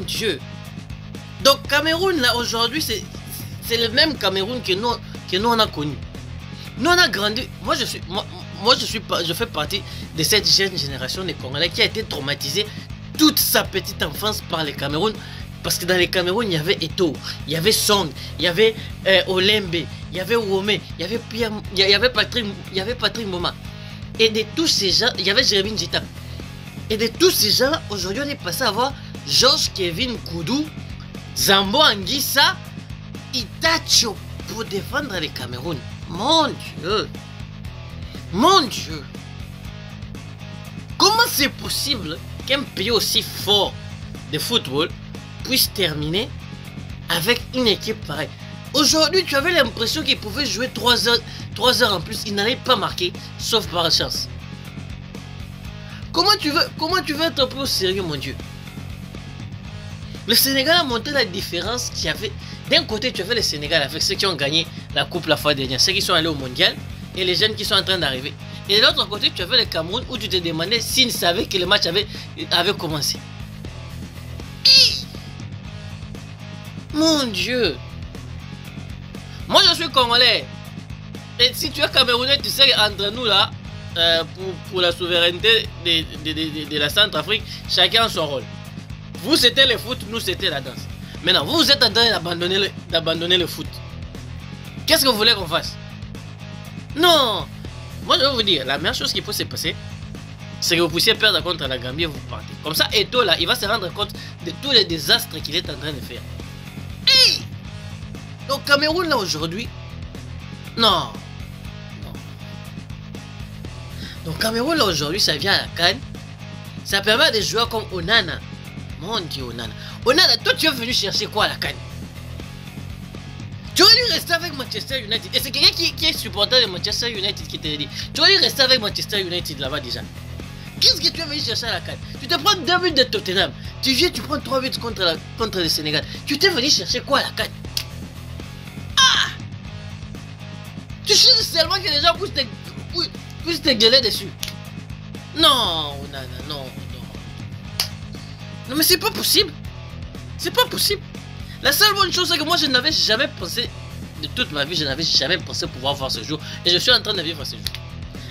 Dieu. Donc Cameroun là aujourd'hui c'est le même Cameroun que nous on a connu. Nous on a grandi. Je fais partie de cette jeune génération de Congolais qui a été traumatisée toute sa petite enfance par les Cameroun. Parce que dans les Cameroun, il y avait Eto'o, il y avait Song, il y avait Olembe, il y avait Wome, il y avait Pierre, il y avait Patrick Moma. Et de tous ces gens, il y avait Jérémy Njita. Et de tous ces gens, aujourd'hui, on est passé à voir Georges Kevin Koudou, Zambo Anguissa, Itacho pour défendre les Cameroun. Mon Dieu! Mon Dieu! Comment c'est possible qu'un pays aussi fort de football puisse terminer avec une équipe pareille? Aujourd'hui, tu avais l'impression qu'il pouvait jouer 3 heures en plus. Il n'allait pas marquer, sauf par chance. Comment tu veux être un peu au sérieux, mon Dieu? Le Sénégal a montré la différence qu'il y avait. D'un côté, tu avais le Sénégal avec ceux qui ont gagné la coupe la fois dernière, ceux qui sont allés au mondial et les jeunes qui sont en train d'arriver. Et de l'autre côté, tu avais le Cameroun où tu te demandais s'ils savaient que le match avait commencé. Mon Dieu! Moi je suis Congolais. Et si tu es Camerounais, tu sais qu'entre nous là, pour la souveraineté de la Centrafrique, chacun a son rôle. Vous c'était le foot, nous c'était la danse. Maintenant, vous êtes en train d'abandonner le foot. Qu'est-ce que vous voulez qu'on fasse? Non! Moi je vais vous dire, la meilleure chose qui peut se passer, c'est que vous puissiez perdre contre la Gambie et vous partez. Comme ça, Eto'o là, il va se rendre compte de tous les désastres qu'il est en train de faire. Hey! Donc Cameroun là aujourd'hui, non. Donc Cameroun là aujourd'hui, ça vient à la CAN. Ça permet à des joueurs comme Onana. Mon Dieu, Onana. Onana, toi tu es venu chercher quoi à la CAN? Tu aurais dû rester avec Manchester United. Et c'est quelqu'un qui est supporter de Manchester United qui te dit. Tu aurais dû rester avec Manchester United là-bas déjà. Qu'est-ce que tu es venu chercher à la CAN? Tu te prends 2 buts de Tottenham. Tu viens, tu prends 3 buts contre le Sénégal. Tu t'es venu chercher quoi à la CAN? Ah! Tu cherches seulement que les gens puissent te gueuler dessus. Non, non, non, non. Non mais c'est pas possible. C'est pas possible. La seule bonne chose c'est que moi je n'avais jamais pensé, de toute ma vie je n'avais jamais pensé pouvoir voir ce jour. Et je suis en train de vivre ce jour.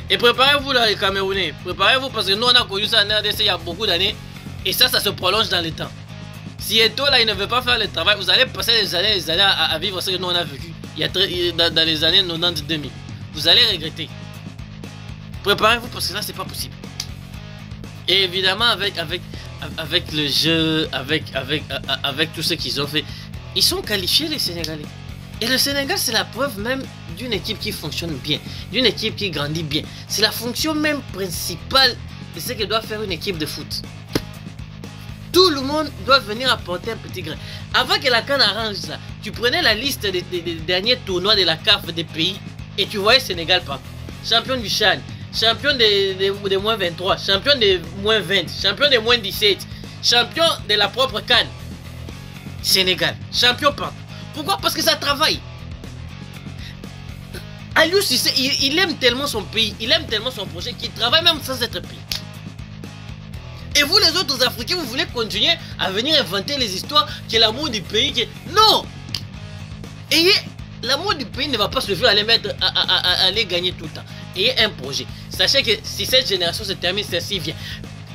Et préparez-vous là les Camerounais. Préparez-vous parce que nous on a connu ça en RDC il y a beaucoup d'années. Et ça se prolonge dans le temps. Si Eto'o là il ne veut pas faire le travail, vous allez passer les années à vivre ce que nous on a vécu dans les années 90-2000. Vous allez regretter. Préparez-vous parce que ça c'est pas possible. Et évidemment avec le jeu, avec tout ce qu'ils ont fait, ils sont qualifiés les Sénégalais. Et le Sénégal c'est la preuve même d'une équipe qui fonctionne bien, d'une équipe qui grandit bien. C'est la fonction même principale de ce que doit faire une équipe de foot. Tout le monde doit venir apporter un petit grain. Avant que la CAN arrange ça, tu prenais la liste des derniers tournois de la CAF des pays et tu voyais Sénégal pas. Champion du Chan, champion des moins 23, champion des moins 20, champion des moins 17, champion de la propre CAN. Sénégal, champion pas. Pourquoi? Parce que ça travaille. Aliou Cissé, il aime tellement son pays, il aime tellement son projet qu'il travaille même sans être payé. Et vous les autres Africains, vous voulez continuer à venir inventer les histoires que l'amour du pays... Non! Et l'amour du pays ne va pas suffire à les mettre à aller gagner tout le temps. Ayez un projet. Sachez que si cette génération se termine, celle-ci vient.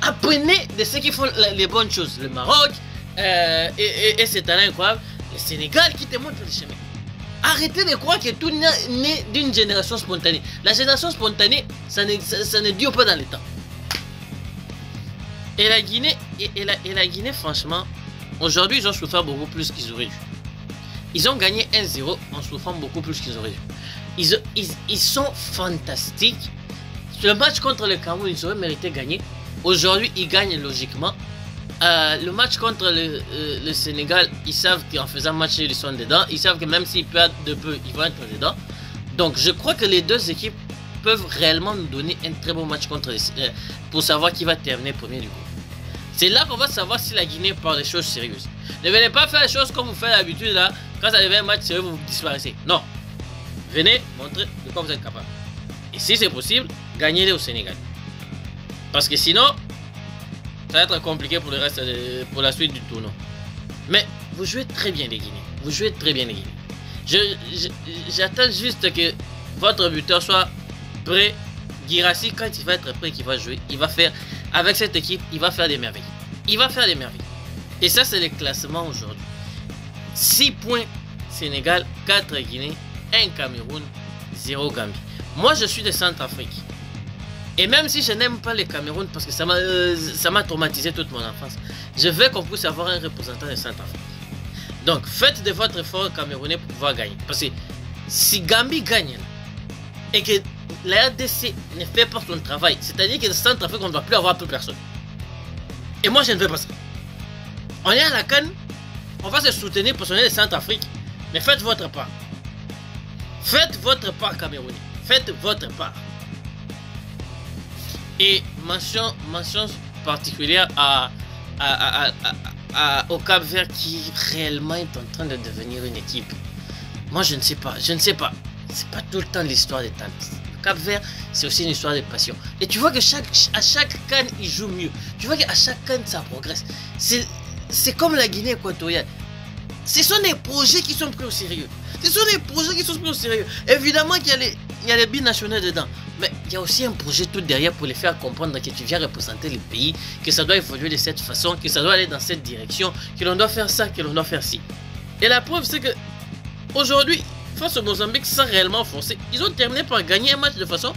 Apprenez de ceux qui font les bonnes choses. Le Maroc, et c'est talent incroyable. Le Sénégal qui te montre le chemin. Arrêtez de croire que tout naît d'une génération spontanée. La génération spontanée, ça ne dure pas dans le temps. Et la Guinée, franchement, aujourd'hui, ils ont souffert beaucoup plus qu'ils auraient dû. Ils ont gagné 1-0 en souffrant beaucoup plus qu'ils auraient dû. Ils sont fantastiques. Le match contre le Cameroun, ils auraient mérité de gagner. Aujourd'hui, ils gagnent logiquement. Le match contre le Sénégal, ils savent qu'en faisant match, ils sont dedans. Ils savent que même s'ils perdent de peu, ils vont être dedans. Donc, je crois que les deux équipes peuvent réellement nous donner un très bon match contre pour savoir qui va terminer premier du coup. C'est là qu'on va savoir si la Guinée parle des choses sérieuses. Ne venez pas faire les choses comme vous faites d'habitude là. Quand ça devient un match sérieux, vous disparaissez. Non. Venez montrer de quoi vous êtes capable. Et si c'est possible, gagnez-les au Sénégal. Parce que sinon, ça va être compliqué pour le reste, pour la suite du tournoi. Mais vous jouez très bien les Guinéens. Vous jouez très bien les Guinéens. J'attends juste que votre buteur soit prêt. Guirassy, quand il va être prêt, qu'il va jouer, il va faire, avec cette équipe, il va faire des merveilles. Il va faire des merveilles. Et ça, c'est le classement aujourd'hui. 6 points Sénégal, 4 Guinée, 1 Cameroun, 0 Gambie. Moi, je suis de Centrafrique. Et même si je n'aime pas les Cameroun, parce que ça m'a traumatisé toute mon enfance, je veux qu'on puisse avoir un représentant de Centrafrique. Donc, faites de votre effort camerounais pour pouvoir gagner. Parce que si Gambie gagne, et que la RDC ne fait pas son travail, c'est-à-dire que le Centrafrique, on ne va plus avoir plus personne. Et moi, je ne veux pas ça. On est à la CAN, on va se soutenir pour sonner le Centrafrique, mais faites votre part. Faites votre part, Camerounais. Faites votre part. Et mention particulière au Cap-Vert qui réellement est en train de devenir une équipe. Moi, je ne sais pas. C'est pas tout le temps l'histoire des talents. Le Cap-Vert, c'est aussi une histoire de passion. Et tu vois que à chaque CAN, il joue mieux. Tu vois qu'à chaque CAN, ça progresse. C'est comme la Guinée équatoriale. Ce sont des projets qui sont pris au sérieux. Évidemment qu'il y a les binationaux dedans. Mais il y a aussi un projet tout derrière pour les faire comprendre que tu viens représenter le pays, que ça doit évoluer de cette façon, que ça doit aller dans cette direction, que l'on doit faire ça, que l'on doit faire ci. Et la preuve, c'est que aujourd'hui, face au Mozambique, sans réellement forcer, ils ont terminé par gagner un match de façon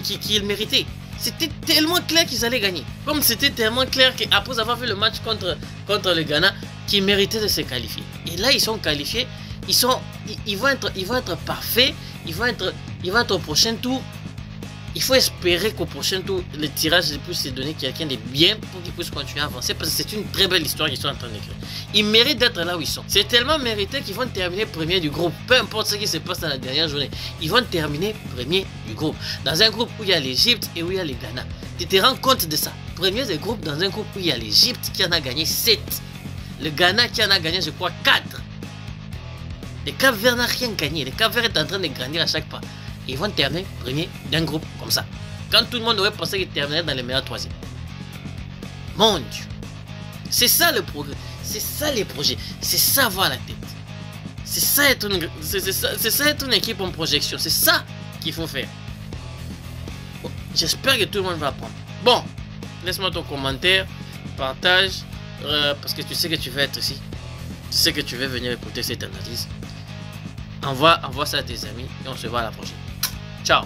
qu'ils méritaient. C'était tellement clair qu'ils allaient gagner. Comme c'était tellement clair qu'après avoir fait le match contre le Ghana, qu'ils méritaient de se qualifier. Et là, ils sont qualifiés. Ils vont être parfaits. Ils vont être au prochain tour. Il faut espérer qu'au prochain tour, le tirage puisse se donner quelqu'un de bien pour qu'ils puissent continuer à avancer. Parce que c'est une très belle histoire qu'ils sont en train d'écrire. Ils méritent d'être là où ils sont. C'est tellement mérité qu'ils vont terminer premier du groupe. Peu importe ce qui se passe dans la dernière journée. Ils vont terminer premier du groupe. Dans un groupe où il y a l'Égypte et où il y a le Ghana. Tu te rends compte de ça. Premier du groupe dans un groupe où il y a l'Égypte qui en a gagné 7. Le Ghana qui en a gagné, je crois, 4. Le Cap-Vert n'a rien gagné. Le Cap-Vert est en train de grandir à chaque pas. Ils vont terminer premier d'un groupe comme ça. Quand tout le monde aurait pensé qu'ils termineraient dans les meilleurs troisièmes. Mon Dieu. C'est ça le progrès. C'est ça les projets. C'est ça avoir la tête. C'est ça être une équipe en projection. C'est ça qu'il faut faire. Bon, j'espère que tout le monde va apprendre. Bon, laisse-moi ton commentaire. Partage. Parce que tu sais que tu vas être ici. Tu sais que tu veux venir écouter cette analyse. Envoie ça à tes amis et on se voit à la prochaine. Ciao.